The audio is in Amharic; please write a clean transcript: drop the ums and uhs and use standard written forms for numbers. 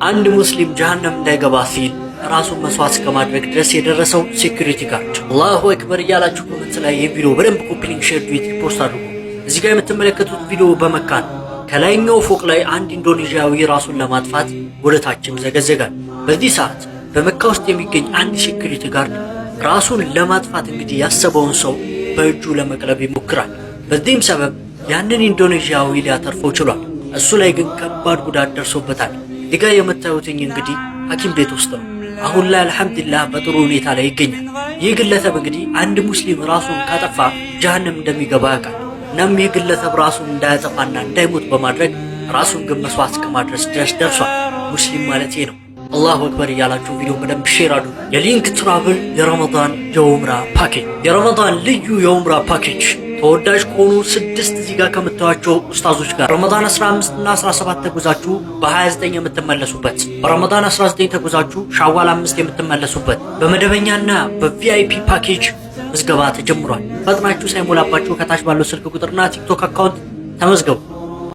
አንድ ሙስሊም ጀሃነም እንዳይገባ ሲል ራሱን መስዋዕት እስከማድረግ ድረስ የደረሰው ሴኩሪቲ ጋርድ። አላሁ አክበር እያላችሁ ኮመንት ላይ የቪዲዮ በደንብ ኮፒሊንግ ሼር ዱት ሪፖስት አድርጉ። እዚህ ጋር የምትመለከቱት ቪዲዮ በመካ ነው። ከላይኛው ፎቅ ላይ አንድ ኢንዶኔዥያዊ ራሱን ለማጥፋት ወደታችም ዘገዘጋል። በዚህ ሰዓት በመካ ውስጥ የሚገኝ አንድ ሴኩሪቲ ጋርድ ራሱን ለማጥፋት እንግዲህ ያሰበውን ሰው በእጁ ለመቅለብ ይሞክራል። በዚህም ሰበብ ያንን ኢንዶኔዥያዊ ሊያተርፈው ችሏል። እሱ ላይ ግን ከባድ ጉዳት ደርሶበታል። እዚህ ጋር የምታዩትኝ እንግዲህ ሐኪም ቤት ውስጥ ነው። አሁን ላይ አልሐምዱሊላህ በጥሩ ሁኔታ ላይ ይገኛል። ይህ ግለሰብ እንግዲህ አንድ ሙስሊም ራሱን ካጠፋ ጀሃነም እንደሚገባ ያውቃል። እናም ይህ ግለሰብ ራሱን እንዳያጠፋና እንዳይሞት በማድረግ ራሱን ግን መስዋዕት እስከማድረስ ድረስ ደርሷል። ሙስሊም ማለት ይሄ ነው። አላሁ አክበር እያላችሁ ቪዲዮ በደንብ ሼር አድርጉ። የሊንክ ትራቭል የረመዳን የኡምራ ፓኬጅ፣ የረመዳን ልዩ የኡምራ ፓኬጅ ተወዳጅ ከሆኑ 6 እዚህ ጋር ከምታዩአቸው ኡስታዞች ጋር ረመዳን 15 እና 17 ተጉዛችሁ በ29 የምትመለሱበት፣ በረመዳን 19 ተጉዛችሁ ሻዋል 5 የምትመለሱበት በመደበኛና በቪአይፒ ፓኬጅ ምዝገባ ተጀምሯል። ፈጥናችሁ ሳይሞላባችሁ ከታች ባለው ስልክ ቁጥርና ቲክቶክ አካውንት ተመዝገቡ።